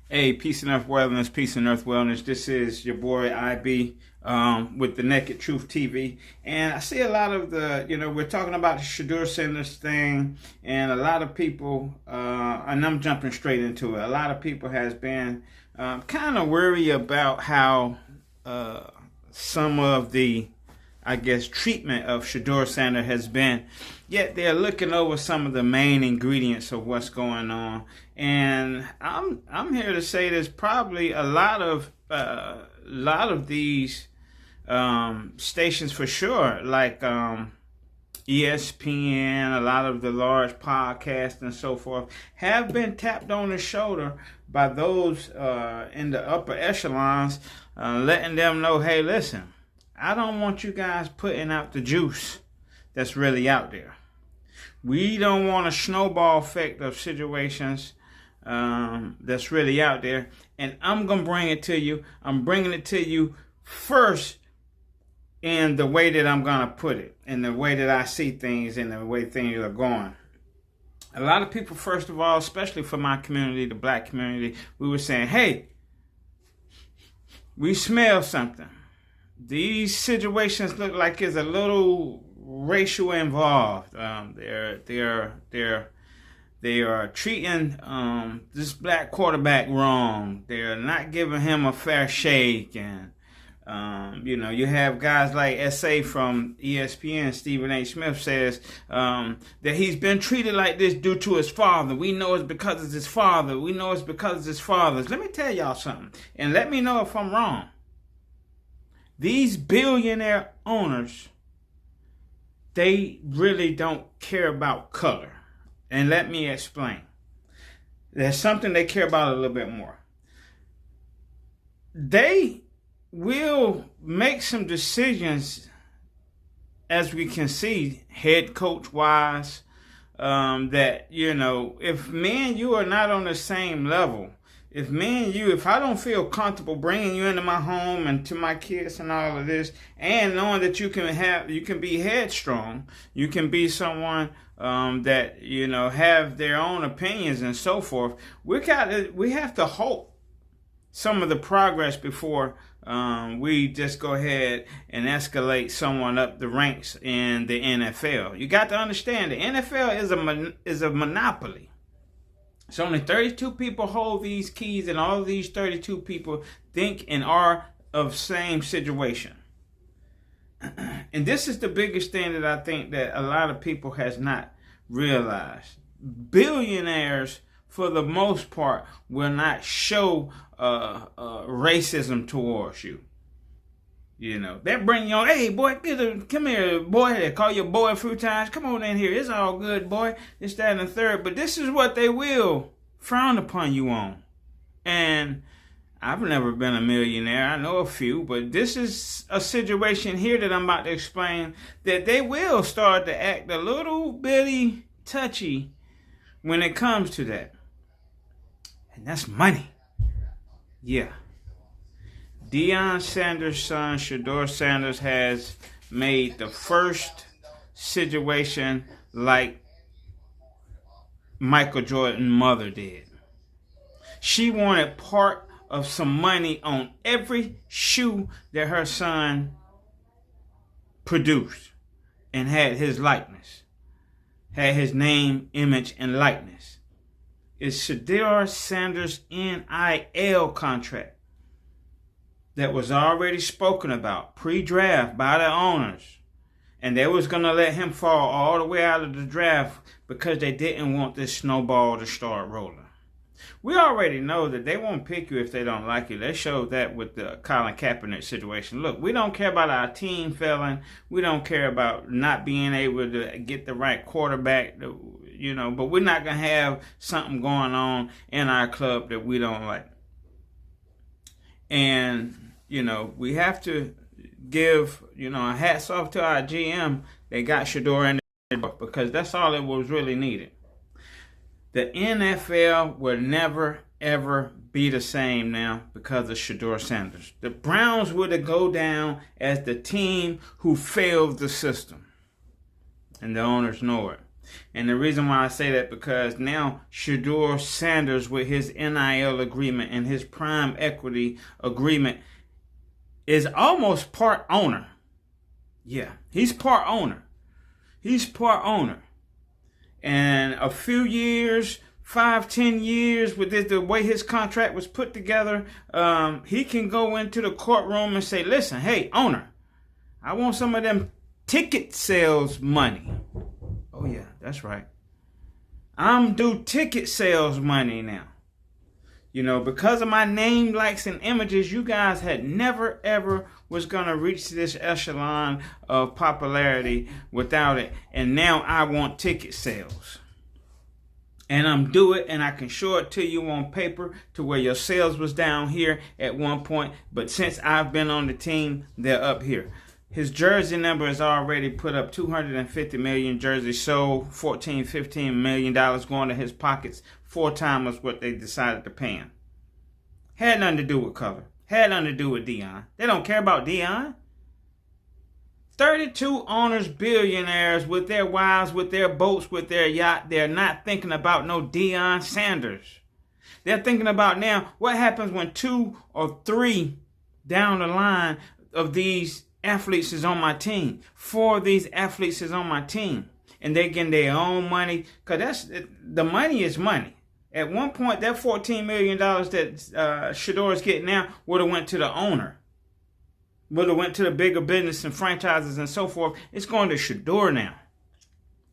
Hey, peace and earth wellness, peace and earth wellness. This is your boy IB with the Naked Truth TV. And I see a lot of we're talking about the Shurdeur Centers thing, and a lot of people, and I'm jumping straight into it, a lot of people has been kind of worried about how some of the, I guess, treatment of Shurdeur Center has been. Yet they're looking over some of the main ingredients of what's going on, and I'm here to say there's probably a lot of these stations for sure, like ESPN, a lot of the large podcasts and so forth, have been tapped on the shoulder by those in the upper echelons, letting them know, hey, listen, I don't want you guys putting out the juice that's really out there. We don't want a snowball effect of situations that's really out there. And I'm going to bring it to you. I'm bringing it to you first in the way that I'm going to put it, in the way that I see things, and the way things are going. A lot of people, first of all, especially for my community, the black community, we were saying, hey, we smell something. These situations look like it's a little racial involved. They are treating this black quarterback wrong. They're not giving him a fair shake, and you have guys like SA from ESPN, Stephen A. Smith, says that he's been treated like this due to his father. We know it's because it's his father. We know it's because it's his father's. Let me tell y'all something, and let me know if I'm wrong. These billionaire owners, they really don't care about color. And let me explain. There's something they care about a little bit more. They will make some decisions, as we can see, head coach wise, that, if me and you are not on the same level, if I don't feel comfortable bringing you into my home and to my kids and all of this, and knowing that you can be headstrong, you can be someone that have their own opinions and so forth. We have to halt some of the progress before we just go ahead and escalate someone up the ranks in the NFL. You got to understand, the NFL is a monopoly. So only 32 people hold these keys, and all of these 32 people think and are of same situation. And this is the biggest thing that I think that a lot of people has not realized. Billionaires, for the most part, will not show racism towards you. They bring you on, hey, boy, come here, boy. They call you boy a few times. Come on in here. It's all good, boy. This, that, and the third. But this is what they will frown upon you on. And I've never been a millionaire. I know a few. But this is a situation here that I'm about to explain, that they will start to act a little bitty touchy when it comes to that. And that's money. Yeah. Deion Sanders' son, Shurdeur Sanders, has made the first situation like Michael Jordan's mother did. She wanted part of some money on every shoe that her son produced and had his likeness, had his name, image, and likeness. It's Shurdeur Sanders' NIL contract that was already spoken about pre-draft by the owners, and they was going to let him fall all the way out of the draft because they didn't want this snowball to start rolling. We already know that they won't pick you if they don't like you. They showed that with the Colin Kaepernick situation. Look, we don't care about our team failing. We don't care about not being able to get the right quarterback, but we're not going to have something going on in our club that we don't like. And we have to give, a hats off to our GM. They got Shurdeur in there because that's all that was really needed. The NFL will never, ever be the same now because of Shurdeur Sanders. The Browns would go down as the team who failed the system. And the owners know it. And the reason why I say that, because now Shurdeur Sanders, with his NIL agreement and his prime equity agreement, is almost part owner. Yeah, he's part owner. He's part owner. And a few years, 5-10 years, with the way his contract was put together, he can go into the courtroom and say, listen, hey, owner, I want some of them ticket sales money. Oh, yeah, that's right. I'm due ticket sales money now. You know, because of my name, likes, and images, you guys had never, ever was going to reach this echelon of popularity without it. And now I want ticket sales. And I'm due it, and I can show it to you on paper to where your sales was down here at one point. But since I've been on the team, they're up here. His jersey number is already put up 250 million jerseys sold, $14-15 million going to his pockets, 4 times what they decided to pay him. Had nothing to do with color. Had nothing to do with Dion. They don't care about Dion. 32 owners, billionaires with their wives, with their boats, with their yacht. They're not thinking about no Deion Sanders. They're thinking about now what happens when 2 or 3 down the line of these athletes is on my team. 4 of these athletes is on my team. And they're getting their own money. Because the money is money. At one point, that $14 million that Shurdeur is getting now would have went to the owner. Would have went to the bigger business and franchises and so forth. It's going to Shurdeur now.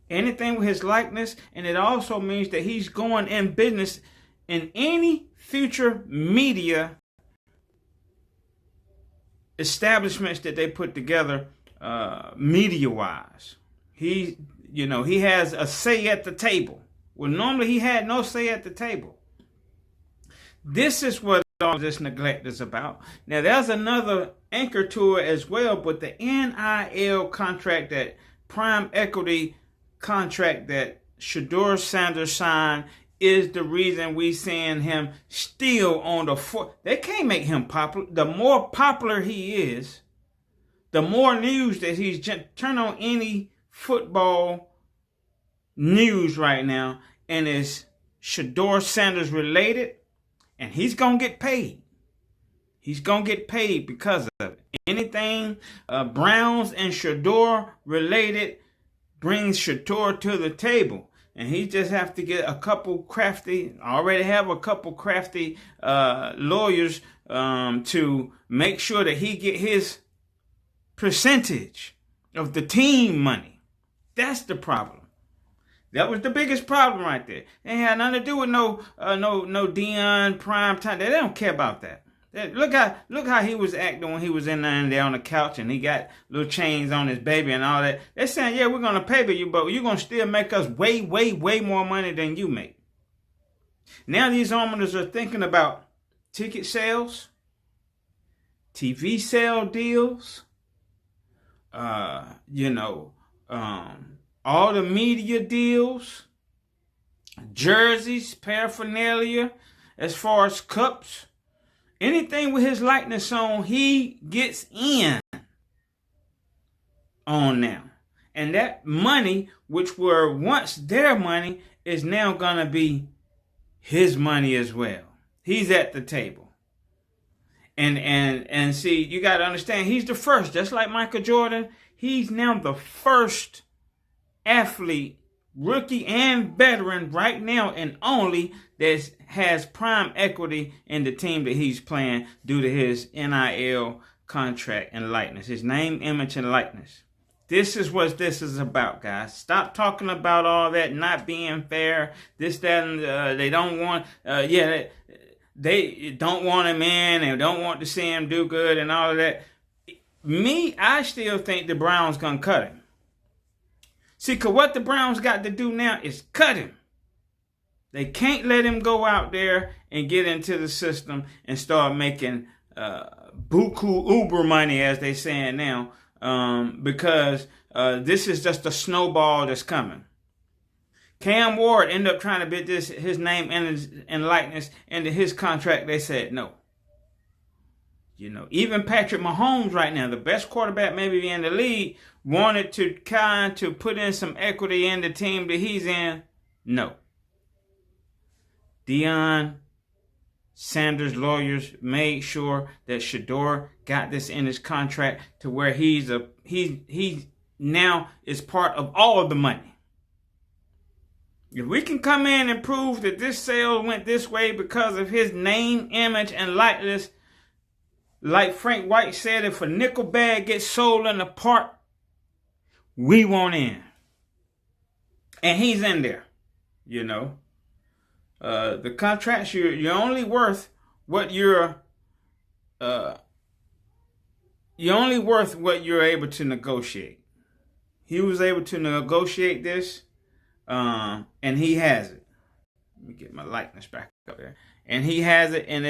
Anything with his likeness. And it also means that he's going in business in any future media establishments that they put together media-wise. He has a say at the table. Well, normally he had no say at the table. This is what all this neglect is about. Now, there's another anchor to it as well, but the NIL contract, that prime equity contract that Shurdeur Sanders signed, is the reason we seeing him still on the foot. They can't make him popular. The more popular he is, the more news that he's turn on any football news right now, and it's Shurdeur Sanders related, and he's gonna get paid. He's gonna get paid because of it. Anything Browns and Shurdeur related brings Shurdeur to the table. And he just have to get a couple crafty, already have a couple crafty lawyers to make sure that he get his percentage of the team money. That's the problem. That was the biggest problem right there. They had nothing to do with no Deion prime time. They don't care about that. Look how he was acting when he was in there on the couch and he got little chains on his baby and all that. They're saying, yeah, we're going to pay you, but you're going to still make us way, way, way more money than you make. Now these owners are thinking about ticket sales, TV sale deals, all the media deals, jerseys, paraphernalia, as far as cups. Anything with his likeness on, he gets in on now. And that money, which were once their money, is now going to be his money as well. He's at the table. And see, you got to understand, he's the first. Just like Michael Jordan, he's now the first athlete, rookie and veteran right now, and only that has prime equity in the team that he's playing due to his NIL contract and likeness, his name, image, and likeness. This is what this is about, guys. Stop talking about all that not being fair, this, that, and they don't want, they don't want him in and don't want to see him do good and all of that. I still think the Browns gonna cut him. See, because what the Browns got to do now is cut him. They can't let him go out there and get into the system and start making buku uber money, as they saying now, because this is just a snowball that's coming. Cam Ward ended up trying to bid his name and likeness into his contract. They said no. You know, even Patrick Mahomes right now, the best quarterback maybe in the league, wanted to kind to put in some equity in the team that he's in. No. Deion Sanders' lawyers made sure that Shurdeur got this in his contract to where he now is part of all of the money. If we can come in and prove that this sale went this way because of his name, image, and likeness, like Frank White said, if a nickel bag gets sold in the park, we want in. And he's in there, you know. The contracts, you're only worth what you're able to negotiate. He was able to negotiate this, and he has it. Let me get my likeness back up there. And he has it, and